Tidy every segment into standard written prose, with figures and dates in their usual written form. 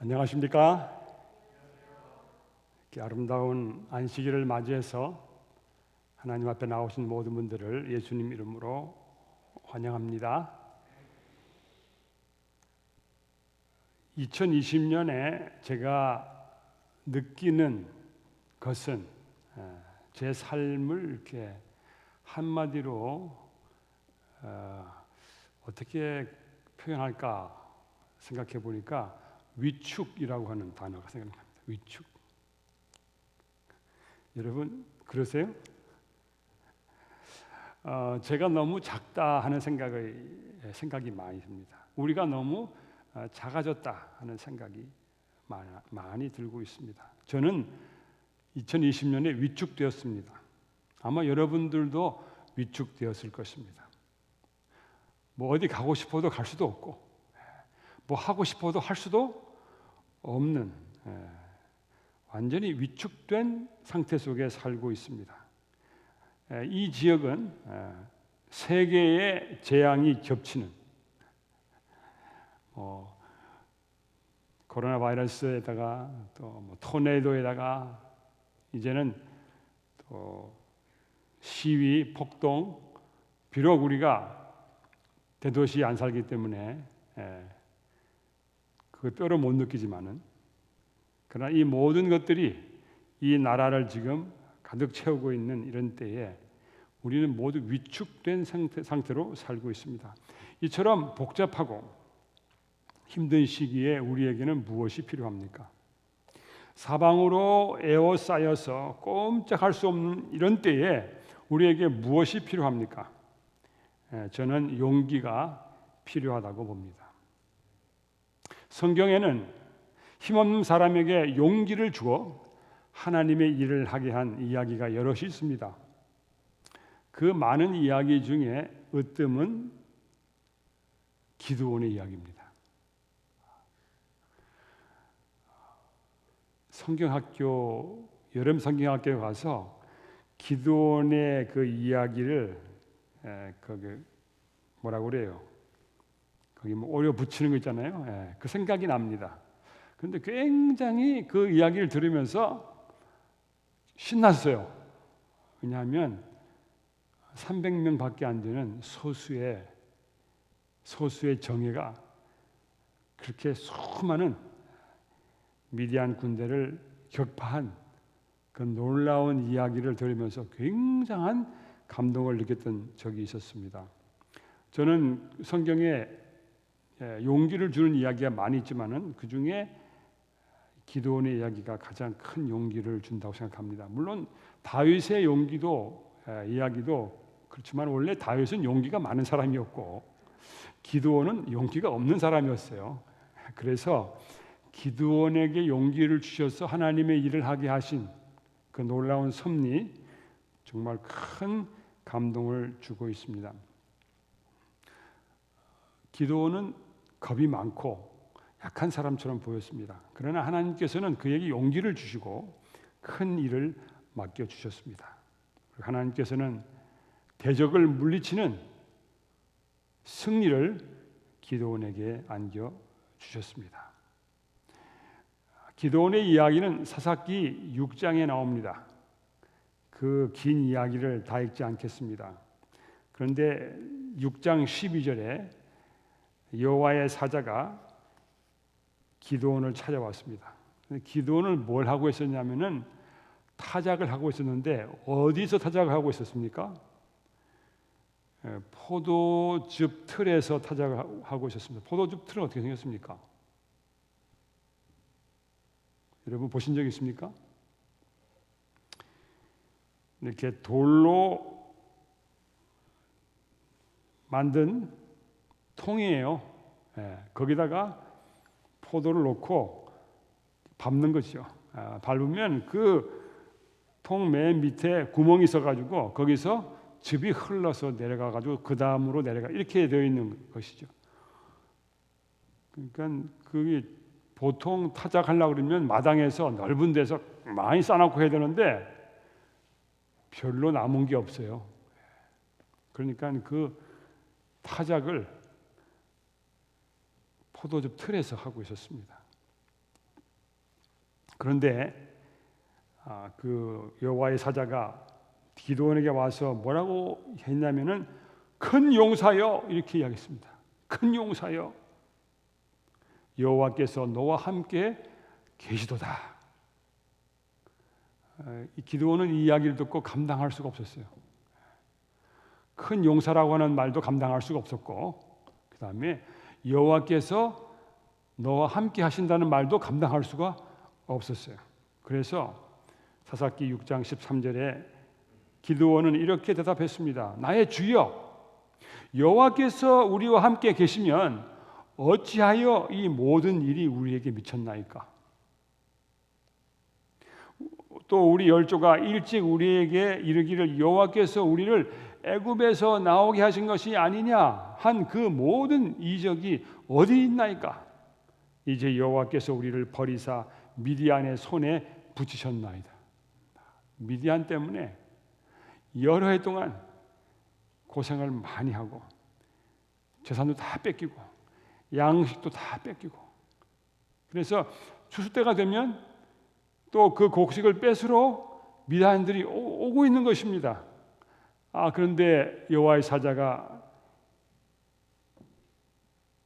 안녕하십니까? 이렇게 아름다운 안식일을 맞이해서 하나님 앞에 나오신 모든 분들을 예수님 이름으로 환영합니다. 2020년에 제가 느끼는 것은 제 삶을 이렇게 한마디로 어떻게 표현할까 생각해 보니까 위축이라고 하는 단어가 생각납니다. 위축. 여러분 그러세요? 제가 너무 작다 하는 생각이 많이 듭니다. 우리가 너무 작아졌다 하는 생각이 많이 들고 있습니다. 저는 2020년에 위축되었습니다. 아마 여러분들도 위축되었을 것입니다. 뭐 어디 가고 싶어도 갈 수도 없고, 뭐 하고 싶어도 할 수도 없는 완전히 위축된 상태 속에 살고 있습니다. 이 지역은 세 개의 재앙이 겹치는 코로나 바이러스에다가 또 토네이도에다가 이제는 또 시위, 폭동. 비록 우리가 대도시에 안 살기 때문에 그 뼈로 못 느끼지만은, 그러나 이 모든 것들이 이 나라를 지금 가득 채우고 있는 이런 때에 우리는 모두 위축된 상태로 살고 있습니다. 이처럼 복잡하고 힘든 시기에 우리에게는 무엇이 필요합니까? 사방으로 에워싸여서 꼼짝할 수 없는 이런 때에 우리에게 무엇이 필요합니까? 저는 용기가 필요하다고 봅니다. 성경에는 힘없는 사람에게 용기를 주어 하나님의 일을 하게 한 이야기가 여럿이 있습니다. 그 많은 이야기 중에 으뜸은 기드온의 이야기입니다. 여름 성경학교에 가서 기드온의 그 이야기를 거기 뭐라고 그래요? 거기 뭐 오려 붙이는 거 있잖아요. 그 생각이 납니다. 그런데 굉장히 그 이야기를 들으면서 신났어요. 왜냐하면 300명밖에 안 되는 소수의 정예가 그렇게 수많은 미디안 군대를 격파한 그 놀라운 이야기를 들으면서 굉장한 감동을 느꼈던 적이 있었습니다. 저는 성경에 용기를 주는 이야기가 많이 있지만은 그 중에 기드온의 이야기가 가장 큰 용기를 준다고 생각합니다. 물론 다윗의 이야기도 그렇지만 원래 다윗은 용기가 많은 사람이었고 기드온은 용기가 없는 사람이었어요. 그래서 기드온에게 용기를 주셔서 하나님의 일을 하게 하신 그 놀라운 섭리, 정말 큰 감동을 주고 있습니다. 기드온은 겁이 많고 약한 사람처럼 보였습니다. 그러나 하나님께서는 그에게 용기를 주시고 큰 일을 맡겨주셨습니다. 하나님께서는 대적을 물리치는 승리를 기드온에게 안겨주셨습니다. 기드온의 이야기는 사사기 6장에 나옵니다. 그 긴 이야기를 다 읽지 않겠습니다. 그런데 6장 12절에 여호와의 사자가 기드온을 찾아왔습니다. 기드온을 뭘 하고 있었냐면은 타작을 하고 있었는데 어디서 타작을 하고 있었습니까? 포도즙 틀에서 타작을 하고 있었습니다. 포도즙 틀은 어떻게 생겼습니까? 여러분 보신 적 있습니까? 이렇게 돌로 만든 통이에요. 거기다가 포도를 넣고 밟는 거죠. 밟으면 그 통 맨 밑에 구멍이 있어가지고 거기서 즙이 흘러서 내려가가지고 그 다음으로 내려가 이렇게 되어 있는 것이죠. 그러니까 그게 보통 타작하려고 그러면 마당에서 넓은 데서 많이 쌓아놓고 해야 되는데 별로 남은 게 없어요. 그러니까 그 타작을 포도즙 틀에서 하고 있었습니다. 그런데 그 여호와의 사자가 기드온에게 와서 뭐라고 했냐면은 큰 용사여 이렇게 이야기했습니다. 큰 용사여 여호와께서 너와 함께 계시도다. 이 기드온은 이 이야기를 듣고 감당할 수가 없었어요. 큰 용사라고 하는 말도 감당할 수가 없었고, 그 다음에 여호와께서 너와 함께 하신다는 말도 감당할 수가 없었어요. 그래서 사사기 6장 13절에 기드온은 이렇게 대답했습니다. 나의 주여, 여호와께서 우리와 함께 계시면 어찌하여 이 모든 일이 우리에게 미쳤나이까? 또 우리 열조가 일찍 우리에게 이르기를 여호와께서 우리를 애굽에서 나오게 하신 것이 아니냐 한 그 모든 이적이 어디 있나이까? 이제 여호와께서 우리를 버리사 미디안의 손에 붙이셨나이다. 미디안 때문에 여러 해 동안 고생을 많이 하고 재산도 다 뺏기고 양식도 다 뺏기고, 그래서 추수 때가 되면 또 그 곡식을 뺏으러 미디안들이 오고 있는 것입니다. 그런데 여호와의 사자가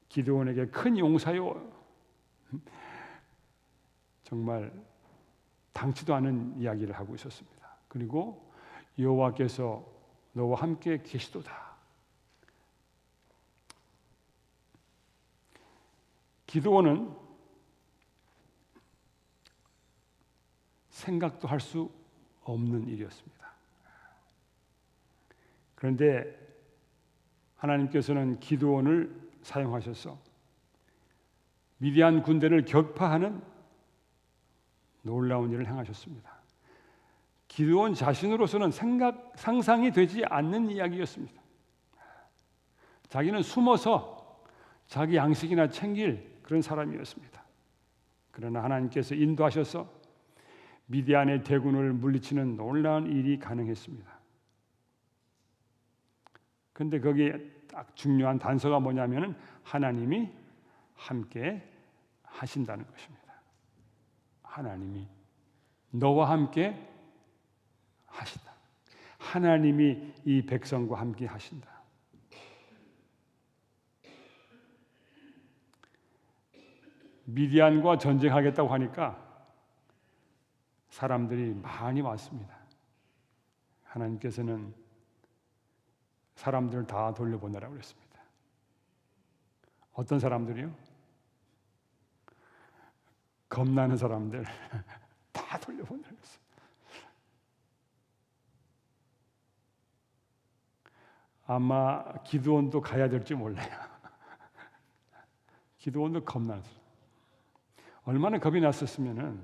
기드온에게 큰 용사요, 정말 당치도 않은 이야기를 하고 있었습니다. 그리고 여호와께서 너와 함께 계시도다. 기드온은 생각도 할 수 없는 일이었습니다. 그런데 하나님께서는 기드온을 사용하셔서 미디안 군대를 격파하는 놀라운 일을 행하셨습니다. 기드온 자신으로서는 상상이 되지 않는 이야기였습니다. 자기는 숨어서 자기 양식이나 챙길 그런 사람이었습니다. 그러나 하나님께서 인도하셔서 미디안의 대군을 물리치는 놀라운 일이 가능했습니다. 그런데 거기에 딱 중요한 단서가 뭐냐면 하나님이 함께 하신다는 것입니다. 하나님이 너와 함께 하신다. 하나님이 이 백성과 함께 하신다. 미디안과 전쟁하겠다고 하니까 사람들이 많이 왔습니다. 하나님께서는 사람들을 다 돌려보내라고 그랬습니다. 어떤 사람들이요? 겁나는 사람들 다 돌려보내라고 했어요. 아마 기드온도 가야 될지 몰라요. 기드온도 겁나서 얼마나 겁이 났었으면은,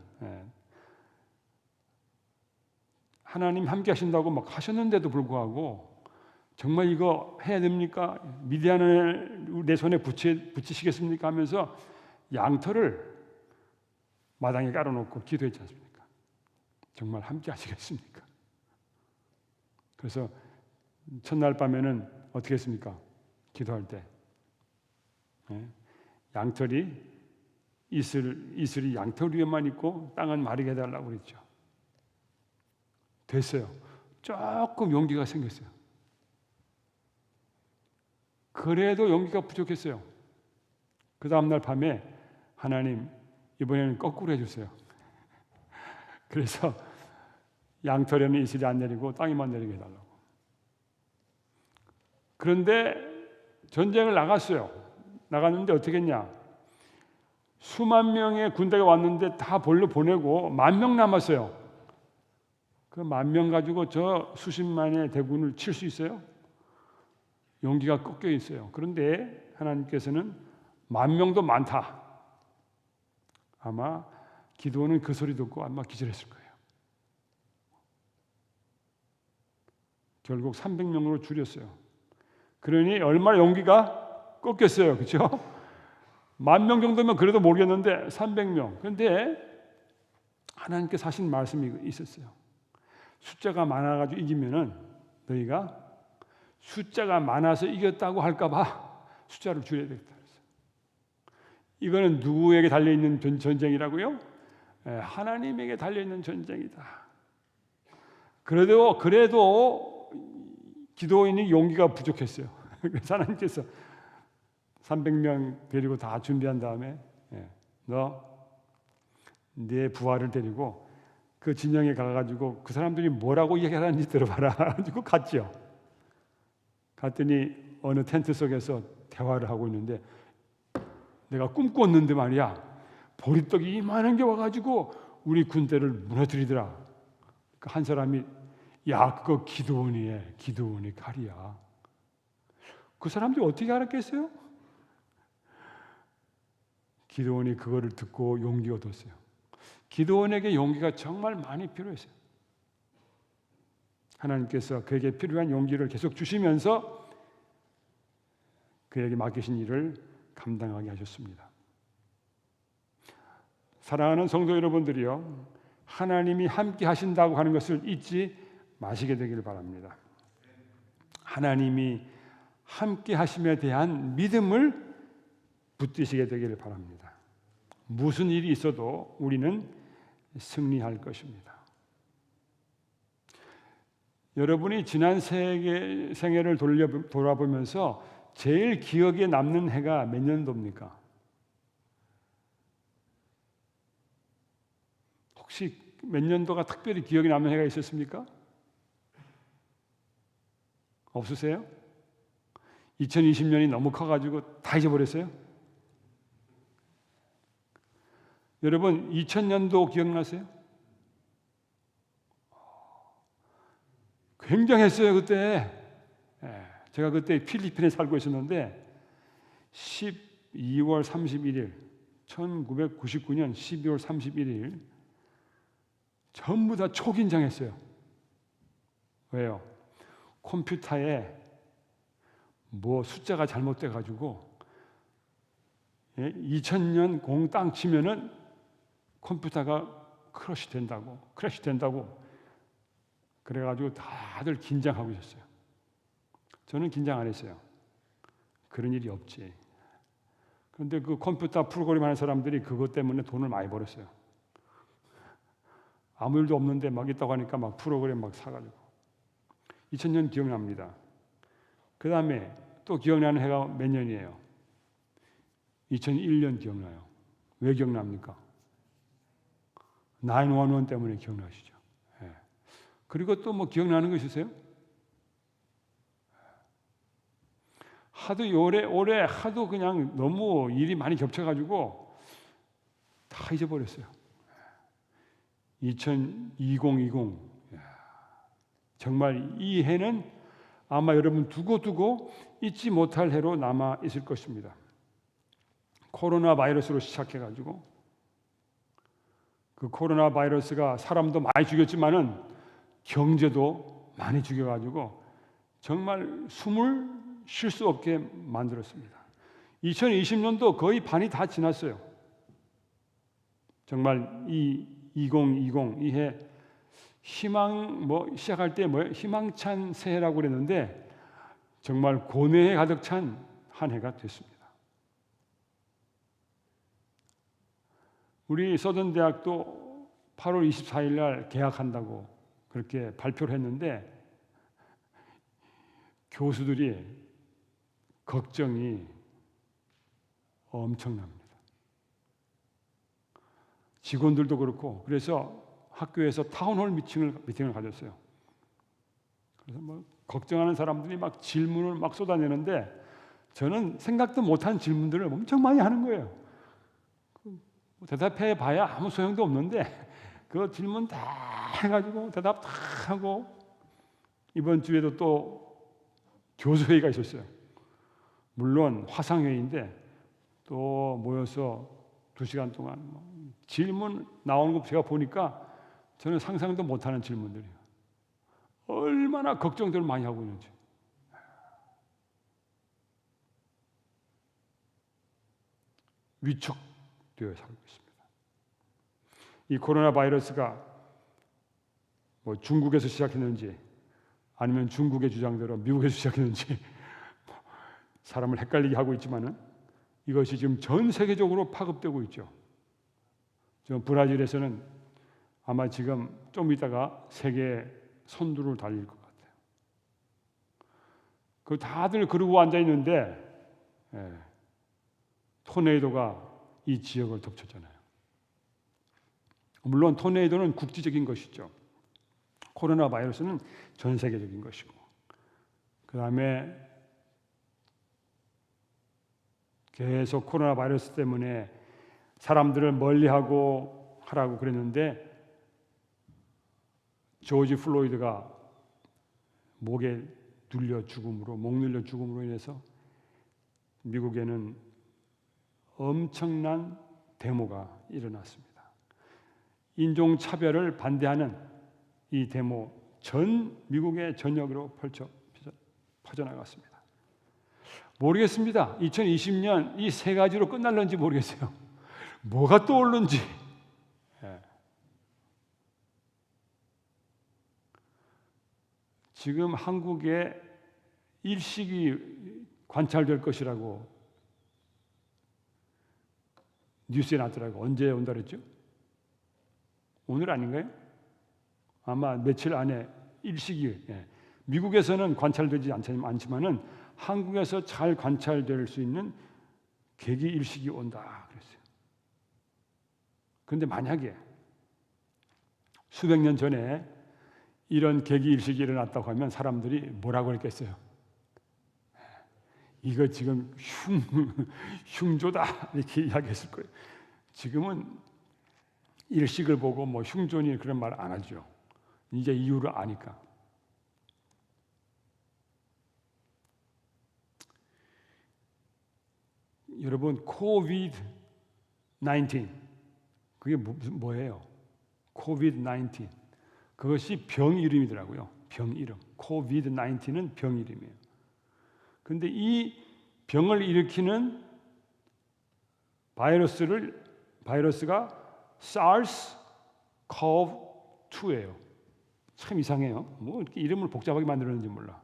하나님 함께 하신다고 막 하셨는데도 불구하고 정말 이거 해야 됩니까? 미디안을 내 손에 붙이시겠습니까? 하면서 양털을 마당에 깔아놓고 기도했지 않습니까? 정말 함께 하시겠습니까? 그래서 첫날 밤에는 어떻게 했습니까? 기도할 때 양털이 이슬이 양털 위에만 있고 땅은 마르게 해달라고 그랬죠. 됐어요. 조금 용기가 생겼어요. 그래도 용기가 부족했어요. 그 다음날 밤에 하나님 이번에는 거꾸로 해주세요. 그래서 양털에는 이슬이 안 내리고 땅에만 내리게 해달라고. 그런데 전쟁을 나갔어요. 나갔는데 어떻게 했냐? 수만 명의 군대가 왔는데 다 벌로 보내고 10,000명 남았어요. 그 10,000명 가지고 저 수십만의 대군을 칠 수 있어요? 용기가 꺾여 있어요. 그런데 하나님께서는 10,000명도 많다. 아마 기드온은 그 소리 듣고 아마 기절했을 거예요. 결국 300명으로 줄였어요. 그러니 얼마나 용기가 꺾였어요. 그렇죠? 10,000명 정도면 그래도 모르겠는데 300명. 그런데 하나님께서 하신 말씀이 있었어요. 숫자가 많아가지고 이기면은 너희가 숫자가 많아서 이겼다고 할까봐 숫자를 줄여야 되겠다. 이거는 누구에게 달려있는 전쟁이라고요? 하나님에게 달려있는 전쟁이다. 그래도 기도원이 용기가 부족했어요. 그래서 하나님께서 300명 데리고 다 준비한 다음에 너 네 부하를 데리고 그 진영에 가가지고 그 사람들이 뭐라고 얘기하는지 들어봐라. 가지고 갔죠. 갔더니 어느 텐트 속에서 대화를 하고 있는데 내가 꿈꿨는데 말이야 보리떡이 이만한 게 와가지고 우리 군대를 무너뜨리더라. 한 사람이 야 그거 기드온의 칼이야. 그 사람들이 어떻게 알았겠어요? 기드온이 그거를 듣고 용기 얻었어요. 기드온에게 용기가 정말 많이 필요했어요. 하나님께서 그에게 필요한 용기를 계속 주시면서 그에게 맡기신 일을 감당하게 하셨습니다. 사랑하는 성도 여러분들이요, 하나님이 함께 하신다고 하는 것을 잊지 마시게 되기를 바랍니다. 하나님이 함께 하심에 대한 믿음을 붙드시게 되기를 바랍니다. 무슨 일이 있어도 우리는 승리할 것입니다. 여러분이 지난 생애를 돌아보면서 제일 기억에 남는 해가 몇 년도입니까? 혹시 몇 년도가 특별히 기억에 남는 해가 있었습니까? 없으세요? 2020년이 너무 커가지고 다 잊어버렸어요? 여러분 2000년도 기억나세요? 굉장했어요 그때. 제가 그때 필리핀에 살고 있었는데 12월 31일 1999년 12월 31일 전부 다 초긴장했어요. 왜요? 컴퓨터에 뭐 숫자가 잘못돼 가지고 2000년 공 땅 치면은 컴퓨터가 크래시 된다고 그래가지고 다들 긴장하고 있었어요. 저는 긴장 안 했어요. 그런 일이 없지. 그런데 그 컴퓨터 프로그램 하는 사람들이 그것 때문에 돈을 많이 벌었어요. 아무 일도 없는데 막 있다고 하니까 막 프로그램 막 사가지고 2000년 기억납니다. 그 다음에 또 기억나는 해가 몇 년이에요? 2001년 기억나요. 왜 기억납니까? 911 때문에 기억나시죠? 그리고 또 뭐 기억나는 거 있으세요? 하도 올해 하도 그냥 너무 일이 많이 겹쳐가지고 다 잊어버렸어요. 2020 정말 이 해는 아마 여러분 두고 잊지 못할 해로 남아 있을 것입니다. 코로나 바이러스로 시작해가지고 그 코로나 바이러스가 사람도 많이 죽였지만은 경제도 많이 죽여가지고 정말 숨을 쉴 수 없게 만들었습니다. 2020년도 거의 반이 다 지났어요. 정말 이 2020 이 해 시작할 때 희망찬 새해라고 그랬는데 정말 고뇌에 가득 찬 한 해가 됐습니다. 우리 서든대학도 8월 24일 날 개학한다고 그렇게 발표를 했는데 교수들이 걱정이 엄청납니다. 직원들도 그렇고 그래서 학교에서 타운홀 미팅을 가졌어요. 그래서 뭐 걱정하는 사람들이 막 질문을 막 쏟아내는데 저는 생각도 못한 질문들을 엄청 많이 하는 거예요. 대답해 봐야 아무 소용도 없는데 그 질문 다 해가지고 대답 다 하고 이번 주에도 또 교수회의가 있었어요. 물론 화상회의인데 또 모여서 2시간 동안 질문 나오는 거 제가 보니까 저는 상상도 못하는 질문들이에요. 얼마나 걱정들을 많이 하고 있는지. 위축되어 살고 있습니다. 이 코로나 바이러스가 뭐 중국에서 시작했는지 아니면 중국의 주장대로 미국에서 시작했는지 사람을 헷갈리게 하고 있지만은 이것이 지금 전 세계적으로 파급되고 있죠. 브라질에서는 아마 지금 좀 있다가 세계 선두를 달릴 것 같아요. 그 다들 그러고 앉아 있는데 토네이도가 이 지역을 덮쳤잖아요. 물론 토네이도는 국지적인 것이죠. 코로나 바이러스는 전 세계적인 것이고, 그 다음에 계속 코로나 바이러스 때문에 사람들을 멀리하고 하라고 그랬는데 조지 플로이드가 목에 눌려 죽음으로, 목 눌려 죽음으로 인해서 미국에는 엄청난 데모가 일어났습니다. 인종차별을 반대하는 이 데모 전 미국의 전역으로 퍼져나갔습니다. 모르겠습니다. 2020년 이 세 가지로 끝날는지 모르겠어요. 뭐가 또 오는지. 지금 한국에 일식이 관찰될 것이라고 뉴스에 났더라고요. 언제 온다 그랬죠? 오늘 아닌가요? 아마 며칠 안에 일식이, 미국에서는 관찰되지 않지만은 한국에서 잘 관찰될 수 있는 계기 일식이 온다 그랬어요. 그런데 만약에 수백 년 전에 이런 계기 일식이 일어났다고 하면 사람들이 뭐라고 했겠어요? 이거 지금 흉조다 이렇게 이야기했을 거예요. 지금은 일식을 보고 뭐 흉조니 그런 말 안 하죠. 이제 이유를 아니까. 여러분, 코비드-19 그게 뭐예요? 코비드-19 그것이 병 이름이더라고요. 병 이름. 코비드-19는 병 이름이에요. 그런데 이 병을 일으키는 바이러스가 SARS-CoV-2예요. 참 이상해요. 뭐 이렇게 이름을 복잡하게 만들었는지 몰라.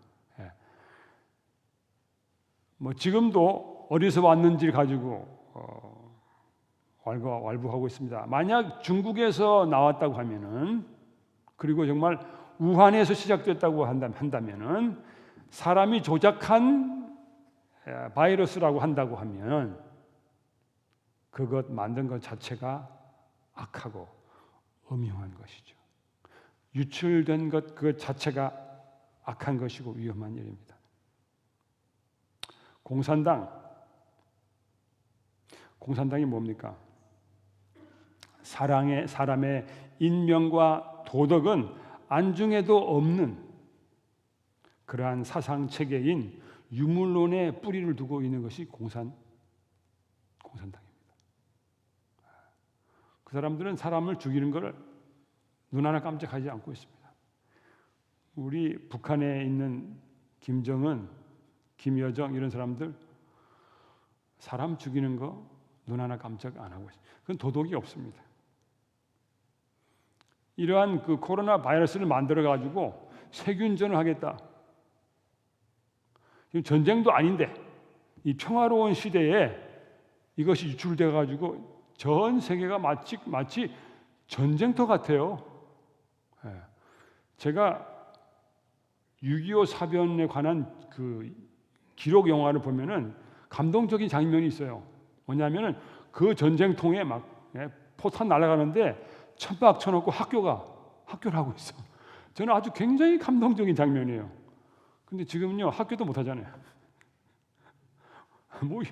뭐 지금도 어디서 왔는지 가지고 왈부하고 있습니다. 만약 중국에서 나왔다고 하면은, 그리고 정말 우한에서 시작됐다고 한다면은, 사람이 조작한 바이러스라고 한다고 하면 그것 만든 것 자체가 악하고 음흉한 것이죠. 유출된 것 그 자체가 악한 것이고 위험한 일입니다. 공산당이 뭡니까? 사람의 인명과 도덕은 안중에도 없는 그러한 사상 체계인 유물론에 뿌리를 두고 있는 것이 공산당입니다. 그 사람들은 사람을 죽이는 것을 눈 하나 깜짝하지 않고 있습니다. 우리 북한에 있는 김정은, 김여정 이런 사람들 사람 죽이는 거 눈 하나 깜짝 안 하고 있어요. 그건 도덕이 없습니다. 이러한 그 코로나 바이러스를 만들어 가지고 세균전을 하겠다. 전쟁도 아닌데 이 평화로운 시대에 이것이 유출돼 가지고 전 세계가 마치 전쟁터 같아요. 제가 6.25 사변에 관한 그 기록 영화를 보면은 감동적인 장면이 있어요. 뭐냐면은 그 전쟁통에 막 포탄 날아가는데 천막 쳐놓고 학교를 하고 있어. 저는 아주 굉장히 감동적인 장면이에요. 근데 지금은요 학교도 못 하잖아요. 뭐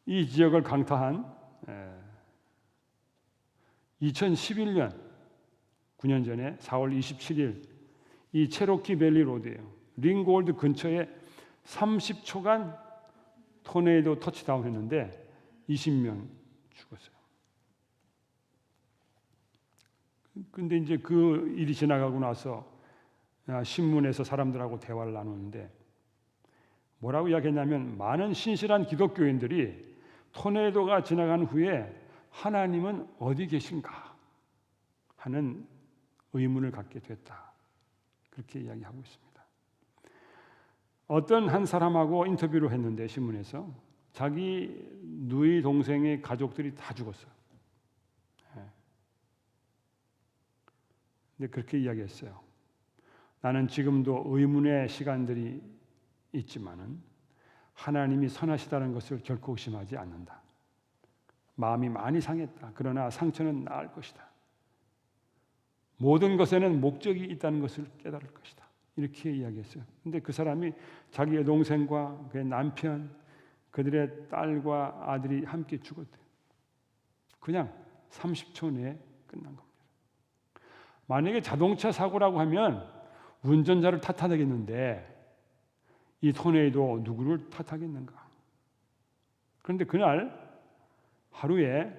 이 지역을 강타한 2011년 9년 전에 4월 27일 이 체로키 밸리 로드예요. 링골드 근처에 30초간 토네이도 터치다운 했는데 20명 죽었어요. 근데 이제 그 일이 지나가고 나서 신문에서 사람들하고 대화를 나누는데 뭐라고 이야기했냐면, 많은 신실한 기독교인들이 토네이도가 지나간 후에 하나님은 어디 계신가 하는 의문을 갖게 됐다. 그렇게 이야기하고 있습니다. 어떤 한 사람하고 인터뷰를 했는데 신문에서 자기 누이 동생의 가족들이 다 죽었어요. 근데 그렇게 이야기했어요. 나는 지금도 의문의 시간들이 있지만은 하나님이 선하시다는 것을 결코 의심하지 않는다. 마음이 많이 상했다. 그러나 상처는 나을 것이다. 모든 것에는 목적이 있다는 것을 깨달을 것이다. 이렇게 이야기했어요. 근데 그 사람이 자기 여동생과 그의 남편, 그들의 딸과 아들이 함께 죽었대요. 그냥 30초 내에 끝난 겁니다. 만약에 자동차 사고라고 하면 운전자를 탓하겠는데 이 토네이도 누구를 탓하겠는가? 그런데 그날 하루에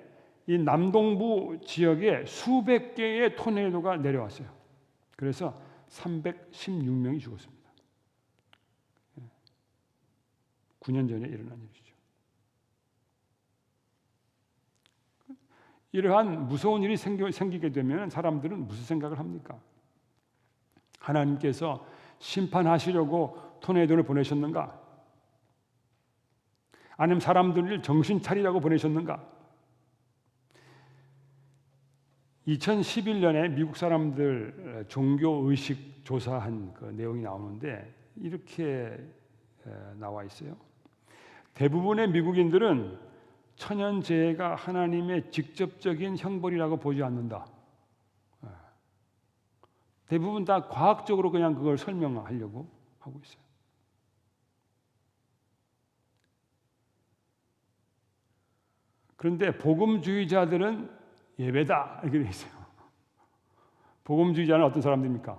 이 남동부 지역에 수백 개의 토네이도가 내려왔어요. 그래서 316명이 죽었습니다. 9년 전에 일어난 일이죠. 이러한 무서운 일이 생기게 되면 사람들은 무슨 생각을 합니까? 하나님께서 심판하시려고 토네이도를 보내셨는가? 아니면 사람들을 정신 차리라고 보내셨는가? 2011년에 미국 사람들 종교의식 조사한 그 내용이 나오는데 이렇게 나와 있어요. 대부분의 미국인들은 천연재해가 하나님의 직접적인 형벌이라고 보지 않는다. 대부분 다 과학적으로 그냥 그걸 설명하려고 하고 있어요. 그런데 복음주의자들은 예배다 이렇게 돼 있어요. 복음주의자는 어떤 사람들입니까?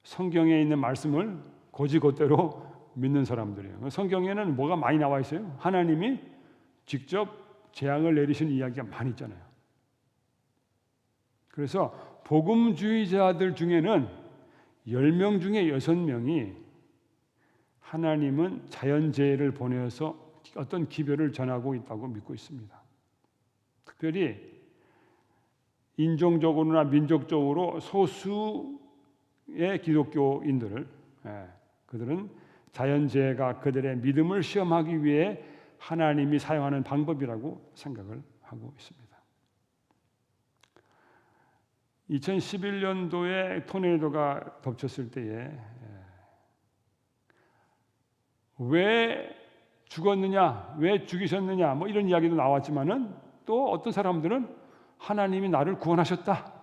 성경에 있는 말씀을 곧이곧대로 믿는 사람들이에요. 성경에는 뭐가 많이 나와 있어요? 하나님이 직접 재앙을 내리신 이야기가 많이 있잖아요. 그래서 복음주의자들 중에는 10명 중에 6명이 하나님은 자연재해를 보내서 어떤 기별을 전하고 있다고 믿고 있습니다. 특별히 인종적으로나 민족적으로 소수의 기독교인들을 그들은 자연재해가 그들의 믿음을 시험하기 위해 하나님이 사용하는 방법이라고 생각을 하고 있습니다. 2011년도에 토네이도가 덮쳤을 때에 왜 죽었느냐, 왜 죽이셨느냐, 뭐 이런 이야기도 나왔지만은 또 어떤 사람들은 하나님이 나를 구원하셨다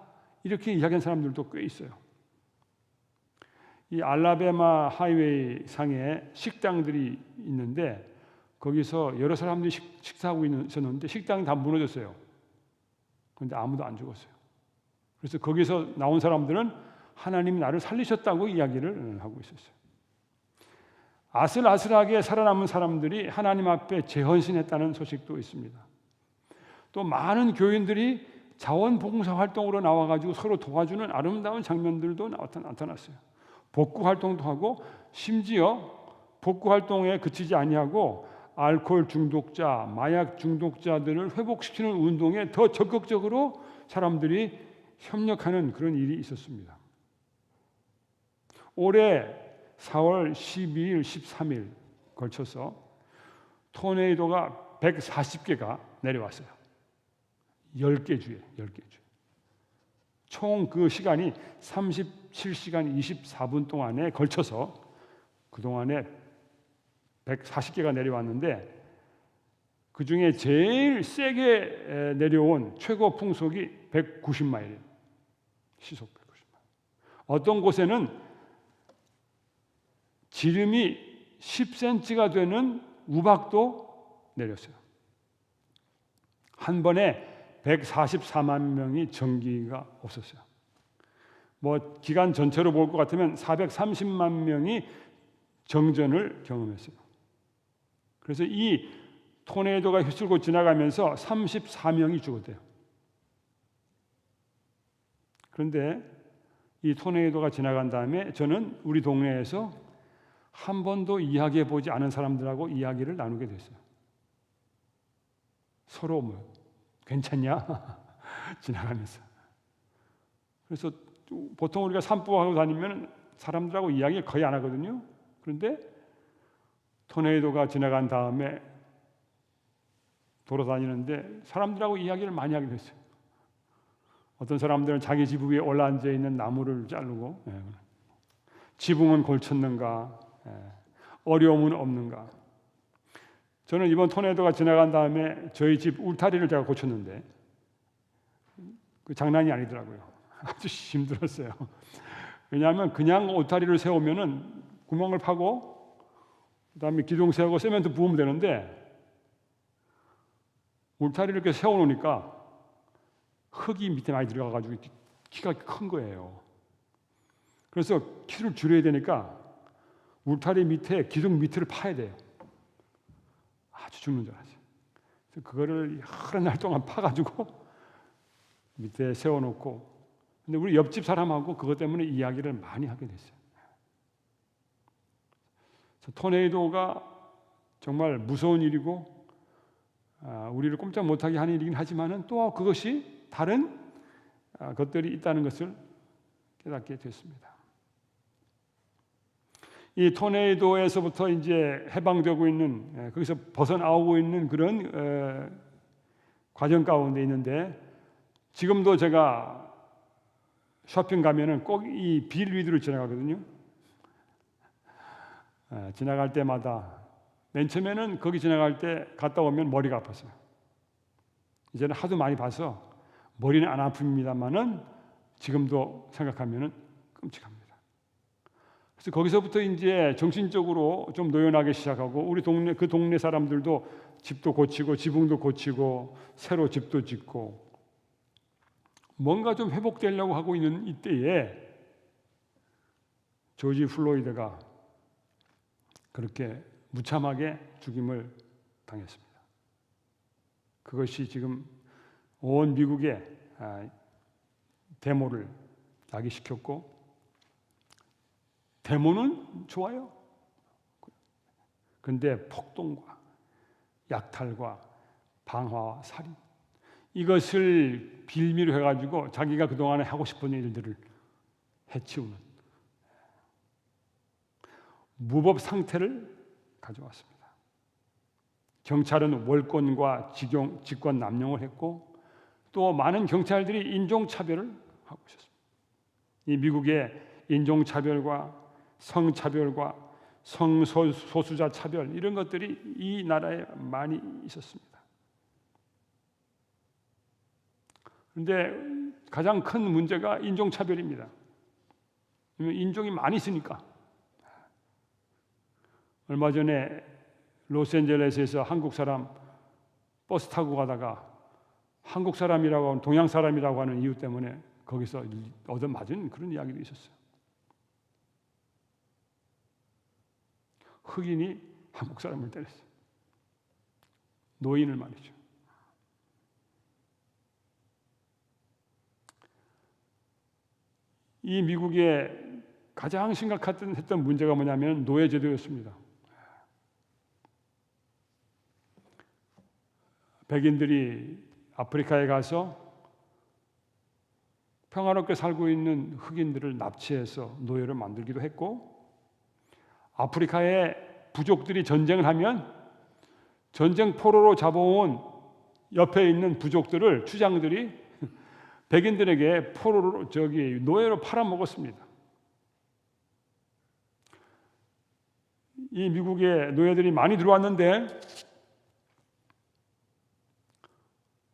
이렇게 이야기한 사람들도 꽤 있어요. 이 알라베마 하이웨이 상에 식당들이 있는데 거기서 여러 사람들이 식사하고 있었는데 식당이 다 무너졌어요. 그런데 아무도 안 죽었어요. 그래서 거기서 나온 사람들은 하나님이 나를 살리셨다고 이야기를 하고 있었어요. 아슬아슬하게 살아남은 사람들이 하나님 앞에 재헌신했다는 소식도 있습니다. 또 많은 교인들이 자원봉사 활동으로 나와가지고 서로 도와주는 아름다운 장면들도 나타났어요. 복구 활동도 하고 심지어 복구 활동에 그치지 아니하고 알코올 중독자, 마약 중독자들을 회복시키는 운동에 더 적극적으로 사람들이 협력하는 그런 일이 있었습니다. 올해 4월 12일, 13일 걸쳐서 토네이도가 140개가 내려왔어요. 10개 주에. 총 그 시간이 37시간 24분 동안에 걸쳐서 그동안에 140개가 내려왔는데 그중에 제일 세게 내려온 최고 풍속이 190마일이에요. 시속 190마일. 어떤 곳에는 지름이 10cm가 되는 우박도 내렸어요. 한 번에 144만 명이 전기가 없었어요. 뭐 기간 전체로 볼 것 같으면 430만 명이 정전을 경험했어요. 그래서 이 토네이도가 휩쓸고 지나가면서 34명이 죽었대요. 그런데 이 토네이도가 지나간 다음에 저는 우리 동네에서 한 번도 이야기해 보지 않은 사람들하고 이야기를 나누게 됐어요. 서로 뭐 괜찮냐? 지나가면서. 그래서 보통 우리가 산보하고 다니면 사람들하고 이야기를 거의 안 하거든요. 그런데 토네이도가 지나간 다음에 돌아다니는데 사람들하고 이야기를 많이 하게 됐어요. 어떤 사람들은 자기 집 위에 올라앉아 있는 나무를 자르고, 지붕은 고쳤는가, 어려움은 없는가. 저는 이번 토네이도가 지나간 다음에 저희 집 울타리를 제가 고쳤는데 그 장난이 아니더라고요. 아주 힘들었어요. 왜냐하면 그냥 울타리를 세우면은 구멍을 파고 그다음에 기둥 세우고 세멘트 부으면 되는데 울타리를 이렇게 세워놓으니까 흙이 밑에 많이 들어가가지고 키가 큰 거예요. 그래서 키를 줄여야 되니까 울타리 밑에 기둥 밑을 파야 돼요. 아주 죽는 줄 알았어요. 그래서 그거를 여러 날 동안 파가지고 밑에 세워놓고, 근데 우리 옆집 사람하고 그것 때문에 이야기를 많이 하게 됐어요. 토네이도가 정말 무서운 일이고 우리를 꼼짝 못하게 하는 일이긴 하지만은 또 그것이 다른 것들이 있다는 것을 깨닫게 됐습니다. 이 토네이도에서부터 이제 해방되고 있는, 거기서 벗어나오고 있는 그런 과정 가운데 있는데, 지금도 제가 쇼핑 가면은 꼭 이 빌 위드로 지나가거든요. 지나갈 때마다 맨 처음에는 거기 지나갈 때 갔다 오면 머리가 아팠어요. 이제는 하도 많이 봐서 머리는 안 아픕니다만은 지금도 생각하면은 끔찍합니다. 그래서 거기서부터 이제 정신적으로 좀 노연하기 시작하고, 우리 동네 그 동네 사람들도 집도 고치고 지붕도 고치고 새로 집도 짓고 뭔가 좀 회복되려고 하고 있는 이때에 조지 플로이드가 그렇게 무참하게 죽임을 당했습니다. 그것이 지금 온 미국에 데모를 야기시켰고, 데모는 좋아요. 그런데 폭동과 약탈과 방화와 살인, 이것을 빌미로 해가지고 자기가 그동안에 하고 싶은 일들을 해치우는 무법 상태를 가져왔습니다. 경찰은 월권과 직권 남용을 했고, 또 많은 경찰들이 인종차별을 하고 있었습니다. 이 미국의 인종차별과 성차별과 성소수자 차별, 이런 것들이 이 나라에 많이 있었습니다. 그런데 가장 큰 문제가 인종차별입니다. 인종이 많이 있으니까. 얼마 전에 로스앤젤레스에서 한국 사람 버스 타고 가다가 한국 사람이라고 하는, 동양 사람이라고 하는 이유 때문에 거기서 얻어맞은 그런 이야기도 있었어요. 흑인이 한국 사람을 때렸어요. 노인을 말이죠. 이 미국의 가장 심각했던 문제가 뭐냐면 노예제도였습니다. 백인들이 아프리카에 가서 평화롭게 살고 있는 흑인들을 납치해서 노예로 만들기도 했고, 아프리카의 부족들이 전쟁을 하면 전쟁 포로로 잡아온 옆에 있는 부족들을 추장들이 백인들에게 포로로 노예로 팔아먹었습니다. 이 미국에 노예들이 많이 들어왔는데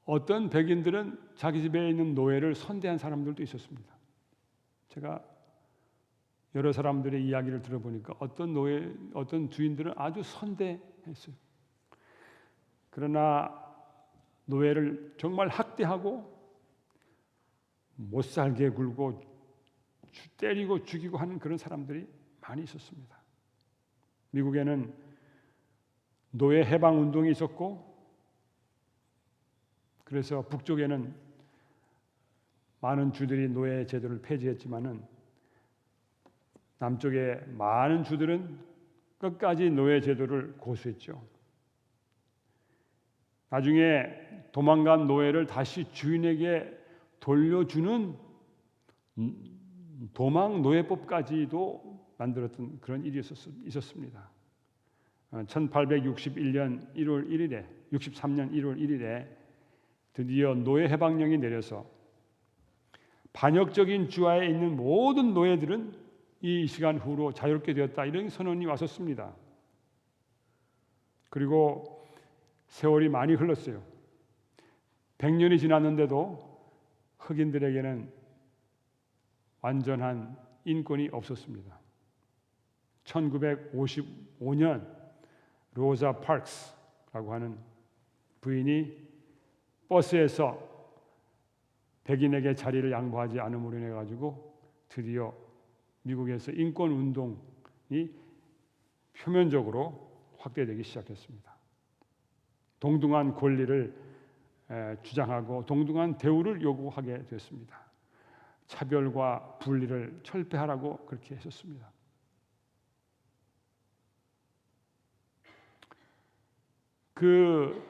어떤 백인들은 자기 집에 있는 노예를 선대한 사람들도 있었습니다. 제가 여러 사람들의 이야기를 들어보니까 어떤 주인들은 아주 선대했어요. 그러나 노예를 정말 학대하고 못 살게 굴고 때리고 죽이고 하는 그런 사람들이 많이 있었습니다. 미국에는 노예 해방 운동이 있었고, 그래서 북쪽에는 많은 주들이 노예 제도를 폐지했지만은 남쪽의 많은 주들은 끝까지 노예 제도를 고수했죠. 나중에 도망간 노예를 다시 주인에게 돌려주는 도망 노예법까지도 만들었던 그런 일이 있었습니다. 1861년 1월 1일에 1963년 1월 1일에 드디어 노예 해방령이 내려서 반역적인 주하에 있는 모든 노예들은 이 시간 후로 자유롭게 되었다, 이런 선언이 왔었습니다. 그리고 세월이 많이 흘렀어요. 100년이 지났는데도 흑인들에게는 완전한 인권이 없었습니다. 1955년 로자 파크스라고 하는 부인이 버스에서 백인에게 자리를 양보하지 않음으로 인해 가지고 드디어 미국에서 인권 운동이 표면적으로 확대되기 시작했습니다. 동등한 권리를 주장하고 동등한 대우를 요구하게 됐습니다. 차별과 분리를 철폐하라고 그렇게 했었습니다. 그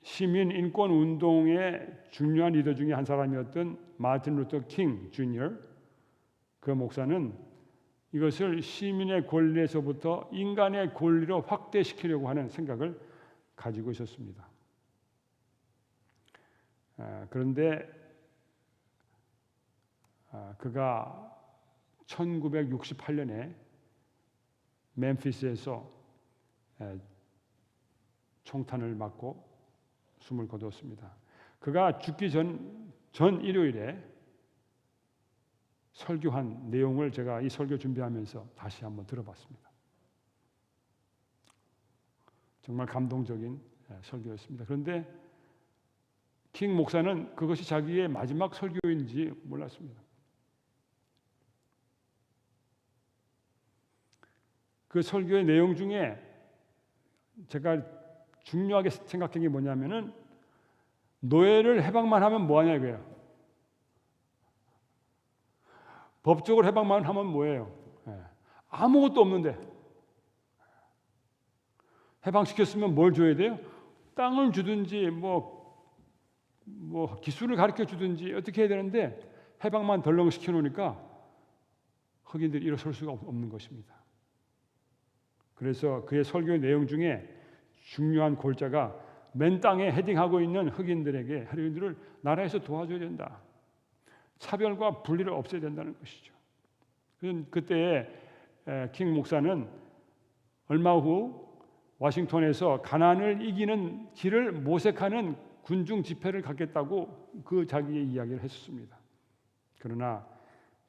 시민 인권 운동의 중요한 리더 중에 한 사람이었던 마틴 루터 킹 주니어, 그 목사는 이것을 시민의 권리에서부터 인간의 권리로 확대시키려고 하는 생각을 가지고 있었습니다. 그런데 그가 1968년에 멤피스에서 총탄을 맞고 숨을 거두었습니다. 그가 죽기 전 일요일에 설교한 내용을 제가 이 설교 준비하면서 다시 한번 들어봤습니다. 정말 감동적인 설교였습니다. 그런데 킹 목사는 그것이 자기의 마지막 설교인지 몰랐습니다. 그 설교의 내용 중에 제가 중요하게 생각한 게 뭐냐면은 노예를 해방만 하면 뭐하냐 이거예요. 법적으로 해방만 하면 뭐예요? 아무것도 없는데 해방시켰으면 뭘 줘야 돼요? 땅을 주든지 뭐 기술을 가르쳐 주든지 어떻게 해야 되는데 해방만 덜렁 시켜놓으니까 흑인들이 일어설 수가 없는 것입니다. 그래서 그의 설교의 내용 중에 중요한 골자가 맨 땅에 헤딩하고 있는 흑인들을 나라에서 도와줘야 된다. 차별과 분리를 없애야 된다는 것이죠. 그때 킹 목사는 얼마 후 워싱턴에서 가난을 이기는 길을 모색하는 군중 집회를 갖겠다고 그 자기의 이야기를 했었습니다. 그러나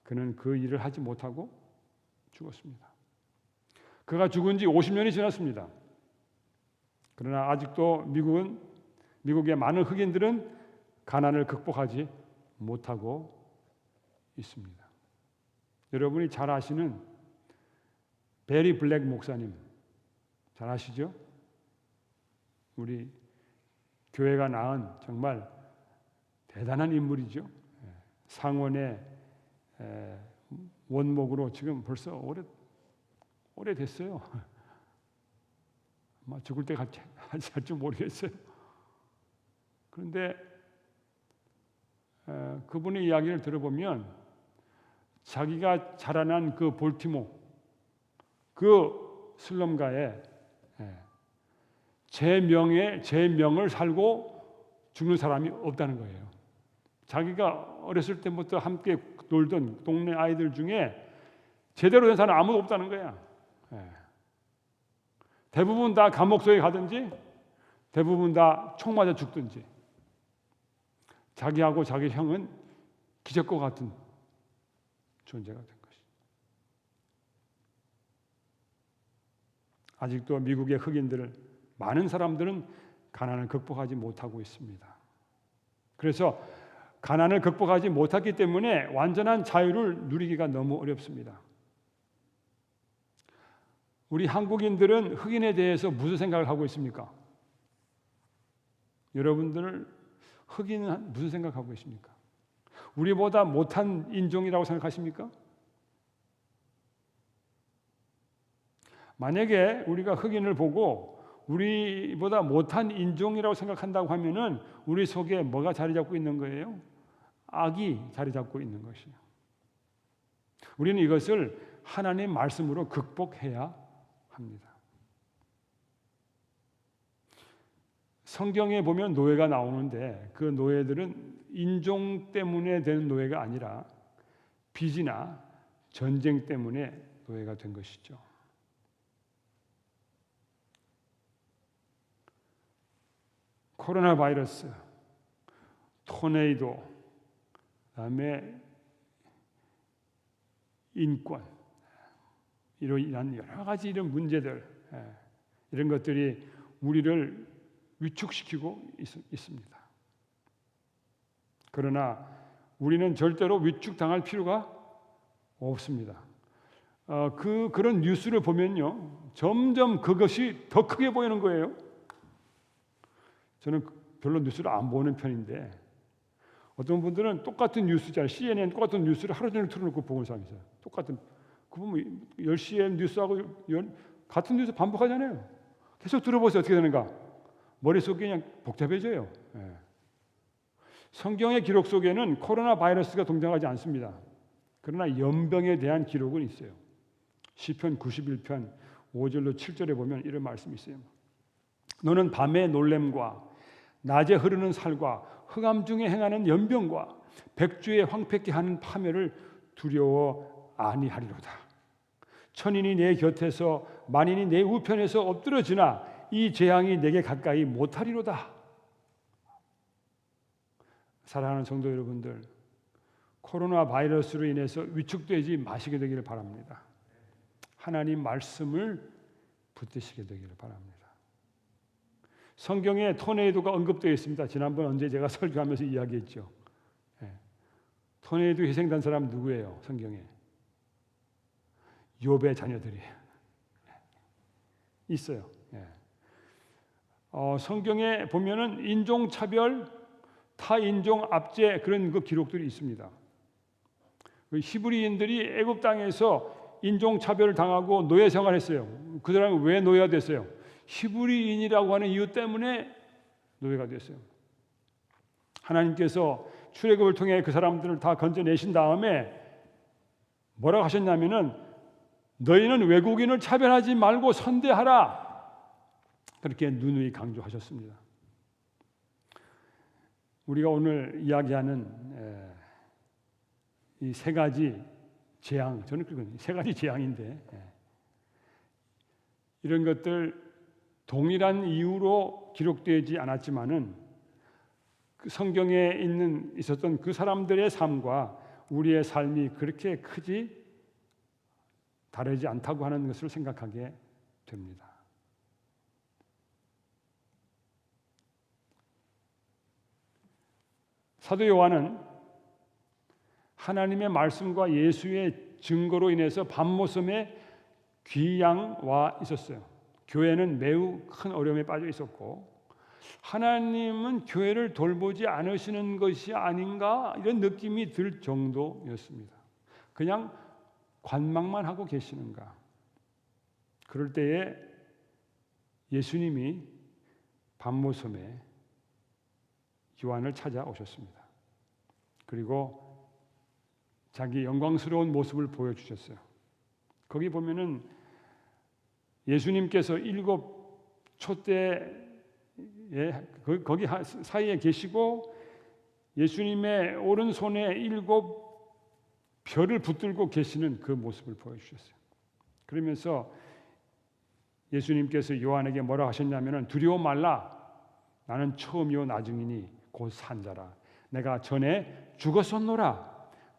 그는 그 일을 하지 못하고 죽었습니다. 그가 죽은 지 50년이 지났습니다. 그러나 아직도 미국의 많은 흑인들은 가난을 극복하지 못하고 있습니다. 여러분이 잘 아시는 베리 블랙 목사님 잘 아시죠? 우리 교회가 낳은 정말 대단한 인물이죠. 상원의 원목으로 지금 벌써 오래됐어요. 아마 죽을 때까지 할 줄 모르겠어요. 그런데 그분의 이야기를 들어보면 자기가 자라난 그 볼티모 그 슬럼가에 제 명을 살고 죽는 사람이 없다는 거예요. 자기가 어렸을 때부터 함께 놀던 동네 아이들 중에 제대로 된 사람 아무도 없다는 거야. 대부분 다 감옥소에 가든지 대부분 다 총 맞아 죽든지 자기하고 자기 형은 기적과 같은 존재가 된 것이. 아직도 미국의 흑인들을 많은 사람들은 가난을 극복하지 못하고 있습니다. 그래서 가난을 극복하지 못했기 때문에 완전한 자유를 누리기가 너무 어렵습니다. 우리 한국인들은 흑인에 대해서 무슨 생각을 하고 있습니까? 여러분들 흑인은 무슨 생각하고 있습니까? 우리보다 못한 인종이라고 생각하십니까? 만약에 우리가 흑인을 보고 우리보다 못한 인종이라고 생각한다고 하면은 우리 속에 뭐가 자리 잡고 있는 거예요? 악이 자리 잡고 있는 것이에요. 우리는 이것을 하나님의 말씀으로 극복해야 합니다. 성경에 보면 노예가 나오는데 그 노예들은 인종 때문에 된 노예가 아니라 빚이나 전쟁 때문에 노예가 된 것이죠. 코로나 바이러스, 토네이도, 그다음에 인권, 이로 인한 여러 가지 이런 문제들, 이런 것들이 우리를 위축시키고 있습니다. 그러나 우리는 절대로 위축당할 필요가 없습니다. 그런 뉴스를 보면요, 점점 그것이 더 크게 보이는 거예요. 저는 별로 뉴스를 안 보는 편인데 어떤 분들은 똑같은 뉴스잖아요. CNN 똑같은 뉴스를 하루 종일 틀어놓고 보는 사람이 있어요. 똑같은, 그 보면 10시에 뉴스하고 같은 뉴스 반복하잖아요. 계속 들어보세요. 어떻게 되는가? 머릿속이 그냥 복잡해져요. 성경의 기록 속에는 코로나 바이러스가 등장하지 않습니다. 그러나 연병에 대한 기록은 있어요. 시편 91편 5절로 7절에 보면 이런 말씀이 있어요. 너는 밤의 놀램과 낮에 흐르는 살과 흑암 중에 행하는 연병과 백주에 황폐케 하는 파멸을 두려워 아니하리로다. 천인이 내 곁에서 만인이 내 우편에서 엎드러지나 이 재앙이 내게 가까이 못하리로다. 사랑하는 성도 여러분들, 코로나 바이러스로 인해서 위축되지 마시게 되기를 바랍니다. 하나님 말씀을 붙드시게 되기를 바랍니다. 성경에 토네이도가 언급되어 있습니다. 지난번 언제 제가 설교하면서 이야기했죠. 토네이도 희생된 사람 누구예요? 성경에 욥의 자녀들이에요. 있어요. 성경에 보면은 인종차별, 타인종 압제 그런 그 기록들이 있습니다. 히브리인들이 애굽 땅에서 인종차별을 당하고 노예 생활했어요. 그 사람이 왜 노예가 됐어요? 히브리인이라고 하는 이유 때문에 노예가 됐어요. 하나님께서 출애굽을 통해 그 사람들을 다 건져내신 다음에 뭐라고 하셨냐면은 너희는 외국인을 차별하지 말고 선대하라. 그렇게 누누이 강조하셨습니다. 우리가 오늘 이야기하는 이 세 가지 재앙, 저는 그건 세 가지 재앙인데 이런 것들 동일한 이유로 기록되지 않았지만은 그 성경에 있었던 그 사람들의 삶과 우리의 삶이 그렇게 크지 다르지 않다고 하는 것을 생각하게 됩니다. 사도 요한은 하나님의 말씀과 예수의 증거로 인해서 밤모섬에 귀양 와 있었어요. 교회는 매우 큰 어려움에 빠져 있었고 하나님은 교회를 돌보지 않으시는 것이 아닌가 이런 느낌이 들 정도였습니다. 그냥 관망만 하고 계시는가. 그럴 때에 예수님이 밤모섬에 요한을 찾아오셨습니다. 그리고 자기 영광스러운 모습을 보여주셨어요. 거기 보면은 예수님께서 7 촛대에 거기 사이에 계시고 예수님의 오른손에 7 별을 붙들고 계시는 그 모습을 보여주셨어요. 그러면서 예수님께서 요한에게 뭐라 하셨냐면은 두려워 말라. 나는 처음이요 나중이니 곧 산자라. 내가 전에 죽었었노라.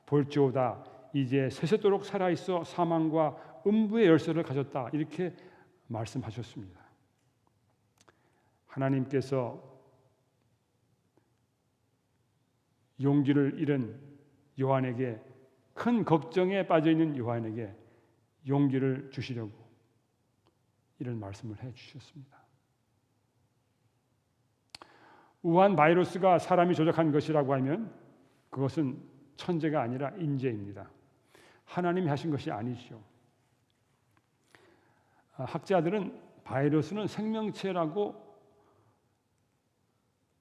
볼지어다 이제 세세토록 살아있어 사망과 음부의 열쇠를 가졌다. 이렇게 말씀하셨습니다. 하나님께서 용기를 잃은 요한에게 큰 걱정에 빠져있는 요한에게 용기를 주시려고 이런 말씀을 해주셨습니다. 우한 바이러스가 사람이 조작한 것이라고 하면 그것은 천재가 아니라 인재입니다. 하나님이 하신 것이 아니죠. 학자들은 바이러스는 생명체라고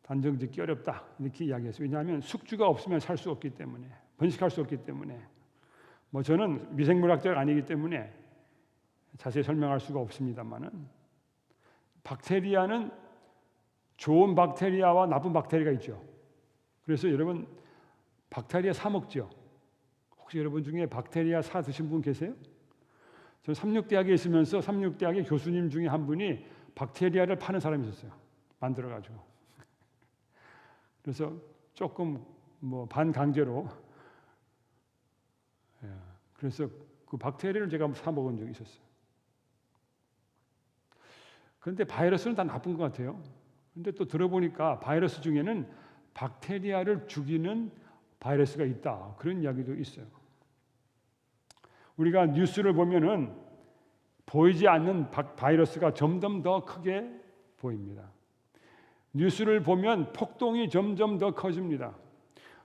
단정짓기 어렵다 이렇게 이야기했어요. 왜냐하면 숙주가 없으면 살 수 없기 때문에, 번식할 수 없기 때문에. 저는 미생물학자가 아니기 때문에 자세히 설명할 수가 없습니다만은 박테리아는 좋은 박테리아와 나쁜 박테리아가 있죠. 그래서 여러분 박테리아 사 먹죠. 혹시 여러분 중에 박테리아 사 드신 분 계세요? 저는 삼육대학에 있으면서 삼육대학의 교수님 중에 한 분이 박테리아를 파는 사람이 있었어요. 만들어가지고. 그래서 조금 반강제로, 그래서 그 박테리아를 제가 사 먹은 적이 있었어요. 그런데 바이러스는 다 나쁜 것 같아요. 그런데 또 들어보니까 바이러스 중에는 박테리아를 죽이는 바이러스가 있다, 그런 이야기도 있어요. 우리가 뉴스를 보면은 보이지 않는 바이러스가 점점 더 크게 보입니다. 뉴스를 보면 폭동이 점점 더 커집니다.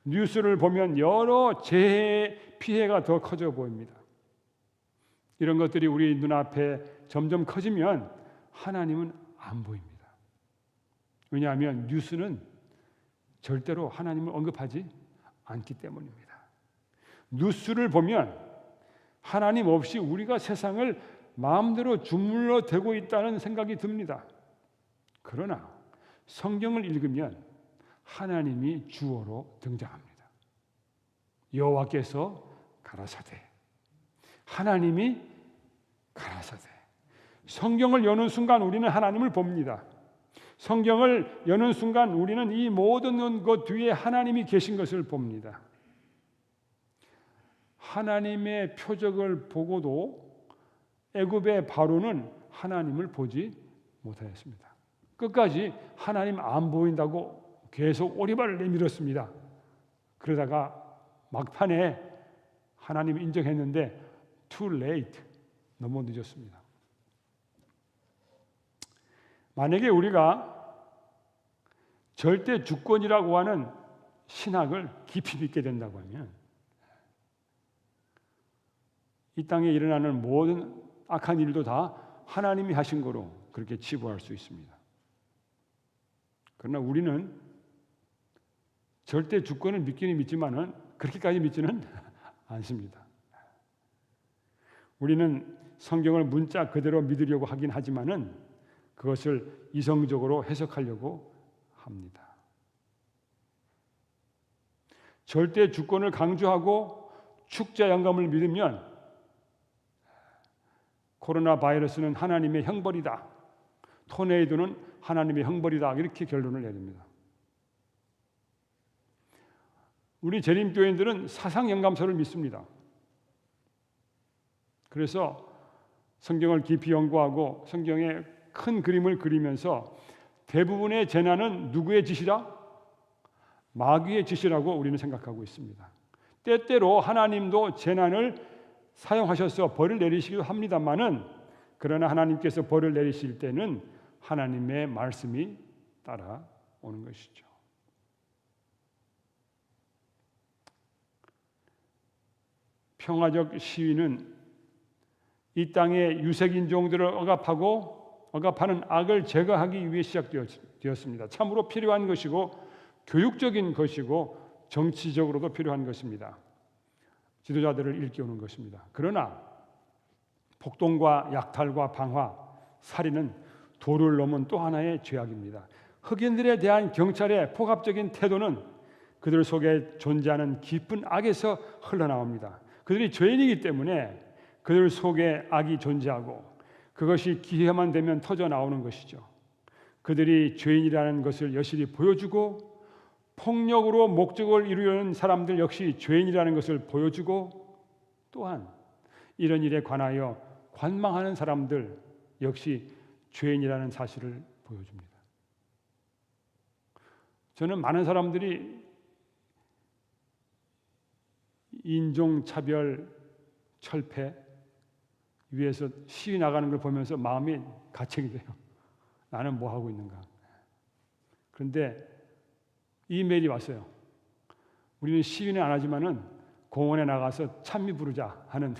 뉴스를 보면 여러 재해 피해가 더 커져 보입니다. 이런 것들이 우리 눈앞에 점점 커지면 하나님은 안 보입니다. 왜냐하면 뉴스는 절대로 하나님을 언급하지 않기 때문입니다. 뉴스를 보면 하나님 없이 우리가 세상을 마음대로 주물러 대고 있다는 생각이 듭니다. 그러나 성경을 읽으면 하나님이 주어로 등장합니다. 여호와께서 가라사대, 하나님이 가라사대. 성경을 여는 순간 우리는 하나님을 봅니다. 성경을 여는 순간 우리는 이 모든 것 뒤에 하나님이 계신 것을 봅니다. 하나님의 표적을 보고도 애굽의 바로는 하나님을 보지 못하였습니다. 끝까지 하나님 안 보인다고 계속 오리발을 내밀었습니다. 그러다가 막판에 하나님 인정했는데 too late, 너무 늦었습니다. 만약에 우리가 절대 주권이라고 하는 신학을 깊이 믿게 된다고 하면 이 땅에 일어나는 모든 악한 일도 다 하나님이 하신 거로 그렇게 치부할 수 있습니다. 그러나 우리는 절대 주권을 믿기는 믿지만은 그렇게까지 믿지는 않습니다. 우리는 성경을 문자 그대로 믿으려고 하긴 하지만은 그것을 이성적으로 해석하려고 합니다. 절대 주권을 강조하고 축자 영감을 믿으면 코로나 바이러스는 하나님의 형벌이다, 토네이도는 하나님의 형벌이다, 이렇게 결론을 내립니다. 우리 재림교인들은 사상 영감서를 믿습니다. 그래서 성경을 깊이 연구하고 성경의 큰 그림을 그리면서 대부분의 재난은 누구의 짓이라? 마귀의 짓이라고 우리는 생각하고 있습니다. 때때로 하나님도 재난을 사용하셔서 벌을 내리시기도 합니다만은, 그러나 하나님께서 벌을 내리실 때는 하나님의 말씀이 따라오는 것이죠. 평화적 시위는 이 땅의 유색인종들을 억압하는 악을 제거하기 위해 시작되었습니다. 참으로 필요한 것이고 교육적인 것이고 정치적으로도 필요한 것입니다. 지도자들을 일깨우는 것입니다. 그러나 폭동과 약탈과 방화, 살인은 도를 넘은 또 하나의 죄악입니다. 흑인들에 대한 경찰의 폭압적인 태도는 그들 속에 존재하는 깊은 악에서 흘러나옵니다. 그들이 죄인이기 때문에 그들 속에 악이 존재하고 그것이 기회만 되면 터져 나오는 것이죠. 그들이 죄인이라는 것을 여실히 보여주고 폭력으로 목적을 이루려는 사람들 역시 죄인이라는 것을 보여주고, 또한 이런 일에 관하여 관망하는 사람들 역시 죄인이라는 사실을 보여줍니다. 저는 많은 사람들이 인종차별, 철폐 위해서 시위 나가는 걸 보면서 마음이 가책이 돼요. 나는 뭐 하고 있는가. 그런데 이메일이 왔어요. 우리는 시위는 안 하지만은 공원에 나가서 찬미 부르자 하는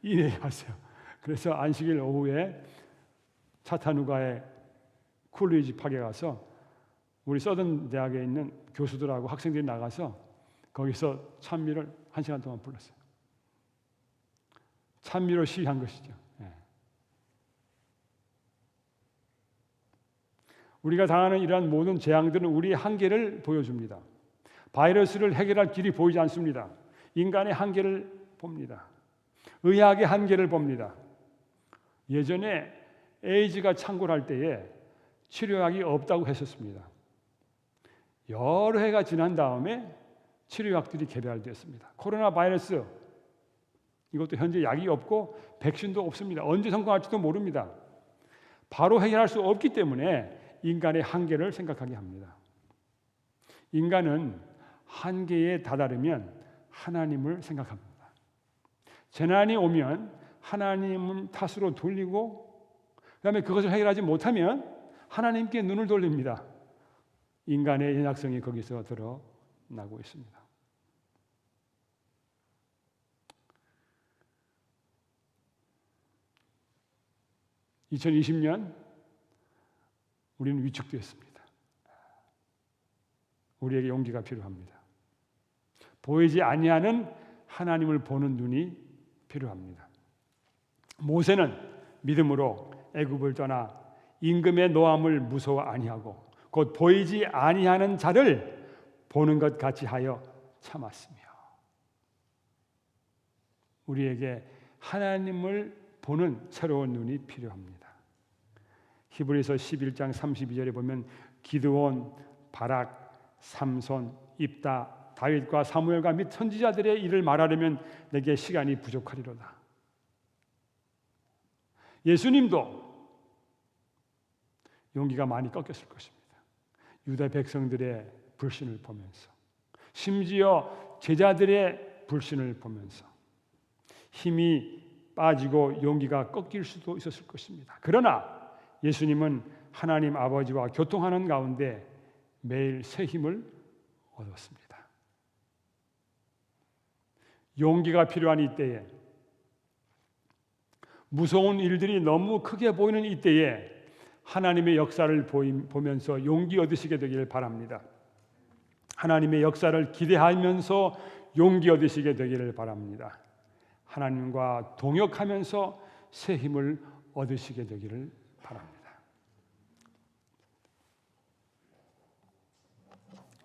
이메일이 왔어요. 그래서 안식일 오후에 차타누가의 쿨리지 팍에 가서 우리 서든 대학에 있는 교수들하고 학생들이 나가서 거기서 찬미를 1시간 동안 불렀어요. 찬미로 시위한 것이죠. 우리가 당하는 이러한 모든 재앙들은 우리의 한계를 보여줍니다. 바이러스를 해결할 길이 보이지 않습니다. 인간의 한계를 봅니다. 의학의 한계를 봅니다. 예전에 에이즈가 창궐할 때에 치료약이 없다고 했었습니다. 여러 해가 지난 다음에 치료약들이 개발되었습니다. 코로나 바이러스, 이것도 현재 약이 없고 백신도 없습니다. 언제 성공할지도 모릅니다. 바로 해결할 수 없기 때문에 인간의 한계를 생각하게 합니다. 인간은 한계에 다다르면 하나님을 생각합니다. 재난이 오면 하나님은 탓으로 돌리고, 그다음에 그것을 해결하지 못하면 하나님께 눈을 돌립니다. 인간의 연약성이 거기서 드러나고 있습니다. (2020년) 우리는 위축되었습니다. 우리에게 용기가 필요합니다. 보이지 아니하는 하나님을 보는 눈이 필요합니다. 모세는 믿음으로 애굽을 떠나 임금의 노함을 무서워 아니하고 곧 보이지 아니하는 자를 보는 것 같이 하여 참았으며. 우리에게 하나님을 보는 새로운 눈이 필요합니다. 히브리서 11장 32절에 보면 기드온, 바락, 삼손, 입다, 다윗과 사무엘과 및 선지자들의 일을 말하려면 내게 시간이 부족하리로다. 예수님도 용기가 많이 꺾였을 것입니다. 유다 백성들의 불신을 보면서, 심지어 제자들의 불신을 보면서 힘이 빠지고 용기가 꺾일 수도 있었을 것입니다. 그러나 예수님은 하나님 아버지와 교통하는 가운데 매일 새 힘을 얻었습니다. 용기가 필요한 이때에, 무서운 일들이 너무 크게 보이는 이때에 하나님의 역사를 보면서 용기 얻으시게 되기를 바랍니다. 하나님의 역사를 기대하면서 용기 얻으시게 되기를 바랍니다. 하나님과 동역하면서 새 힘을 얻으시게 되기를 바랍니다.